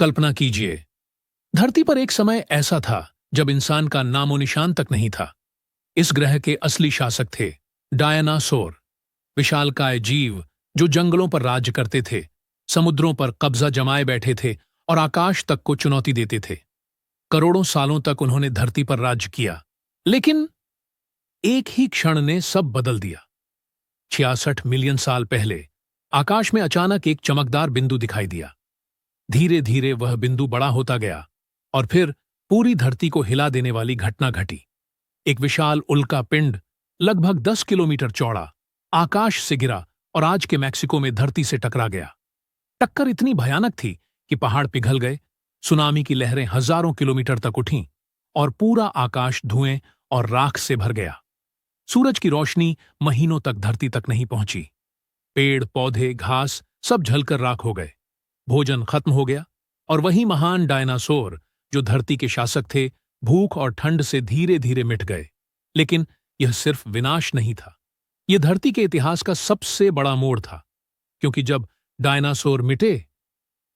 कल्पना कीजिए, धरती पर एक समय ऐसा था जब इंसान का नामो निशान तक नहीं था। इस ग्रह के असली शासक थे डायनासोर, विशालकाय जीव जो जंगलों पर राज्य करते थे, समुद्रों पर कब्जा जमाए बैठे थे और आकाश तक को चुनौती देते थे। करोड़ों सालों तक उन्होंने धरती पर राज्य किया, लेकिन एक ही क्षण ने सब बदल दिया। 66 मिलियन साल पहले आकाश में अचानक एक चमकदार बिंदु दिखाई दिया। धीरे धीरे वह बिंदु बड़ा होता गया और फिर पूरी धरती को हिला देने वाली घटना घटी। एक विशाल उल्का पिंड लगभग 10 किलोमीटर चौड़ा आकाश से गिरा और आज के मैक्सिको में धरती से टकरा गया। टक्कर इतनी भयानक थी कि पहाड़ पिघल गए, सुनामी की लहरें हजारों किलोमीटर तक उठीं और पूरा आकाश धुएं और राख से भर गया। सूरज की रोशनी महीनों तक धरती तक नहीं पहुंची। पेड़ पौधे घास सब जलकर राख हो गए, भोजन खत्म हो गया और वही महान डायनासोर जो धरती के शासक थे, भूख और ठंड से धीरे धीरे मिट गए। लेकिन यह सिर्फ विनाश नहीं था, यह धरती के इतिहास का सबसे बड़ा मोड़ था, क्योंकि जब डायनासोर मिटे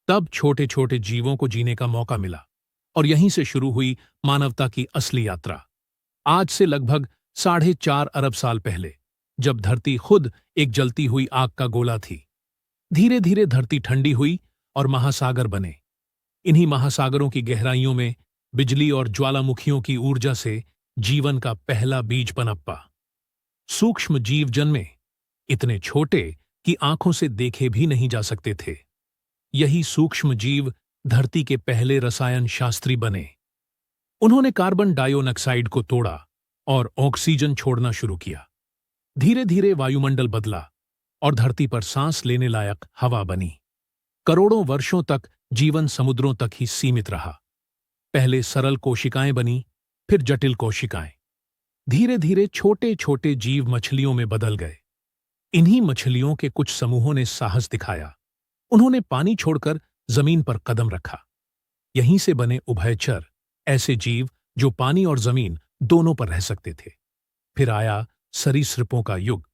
तब छोटे छोटे जीवों को जीने का मौका मिला और यहीं से शुरू हुई मानवता की असली यात्रा। आज से लगभग 4.5 अरब साल पहले, जब धरती खुद एक जलती हुई आग का गोला थी, धीरे धीरे धरती ठंडी हुई और महासागर बने। इन्हीं महासागरों की गहराइयों में बिजली और ज्वालामुखियों की ऊर्जा से जीवन का पहला बीज पनपा। सूक्ष्म जीव जन्मे, इतने छोटे कि आंखों से देखे भी नहीं जा सकते थे। यही सूक्ष्म जीव धरती के पहले रसायन शास्त्री बने। उन्होंने कार्बन डाइऑक्साइड को तोड़ा और ऑक्सीजन छोड़ना शुरू किया। धीरे धीरे वायुमंडल बदला और धरती पर सांस लेने लायक हवा बनी। करोड़ों वर्षों तक जीवन समुद्रों तक ही सीमित रहा। पहले सरल कोशिकाएं बनी, फिर जटिल कोशिकाएं। धीरे धीरे छोटे छोटे जीव मछलियों में बदल गए। इन्हीं मछलियों के कुछ समूहों ने साहस दिखाया। उन्होंने पानी छोड़कर जमीन पर कदम रखा। यहीं से बने उभयचर, ऐसे जीव जो पानी और जमीन दोनों पर रह सकते थे। फिर आया सरीसृपों का युग।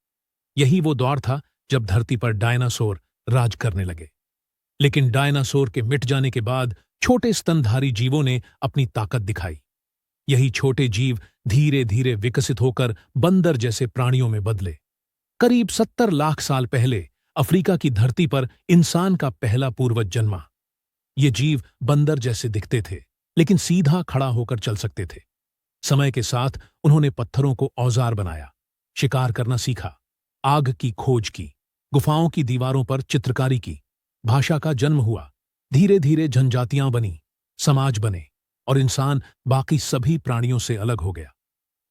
यही वो दौर था जब धरती पर डायनासोर राज करने लगे। लेकिन डायनासोर के मिट जाने के बाद छोटे स्तनधारी जीवों ने अपनी ताकत दिखाई। यही छोटे जीव धीरे धीरे विकसित होकर बंदर जैसे प्राणियों में बदले। करीब 70 लाख साल पहले अफ्रीका की धरती पर इंसान का पहला पूर्वज जन्मा। ये जीव बंदर जैसे दिखते थे, लेकिन सीधा खड़ा होकर चल सकते थे। समय के साथ उन्होंने पत्थरों को औजार बनाया, शिकार करना सीखा, आग की खोज की, गुफाओं की दीवारों पर चित्रकारी की। भाषा का जन्म हुआ। धीरे धीरे जनजातियां बनी, समाज बने और इंसान बाकी सभी प्राणियों से अलग हो गया।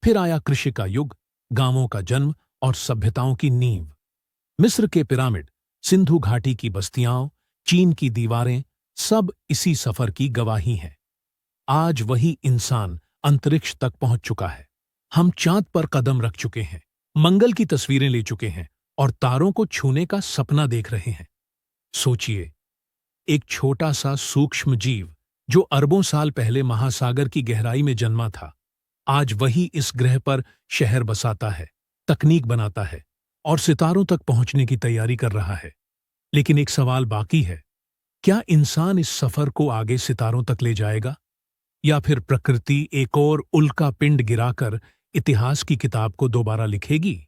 फिर आया कृषि का युग, गांवों का जन्म और सभ्यताओं की नींव। मिस्र के पिरामिड, सिंधु घाटी की बस्तियां, चीन की दीवारें, सब इसी सफर की गवाही हैं। आज वही इंसान अंतरिक्ष तक पहुंच चुका है। हम चांद पर कदम रख चुके हैं, मंगल की तस्वीरें ले चुके हैं और तारों को छूने का सपना देख रहे हैं। सोचिए, एक छोटा सा सूक्ष्म जीव जो अरबों साल पहले महासागर की गहराई में जन्मा था, आज वही इस ग्रह पर शहर बसाता है, तकनीक बनाता है और सितारों तक पहुंचने की तैयारी कर रहा है। लेकिन एक सवाल बाकी है, क्या इंसान इस सफर को आगे सितारों तक ले जाएगा, या फिर प्रकृति एक और उल्का पिंड गिराकर इतिहास की किताब को दोबारा लिखेगी?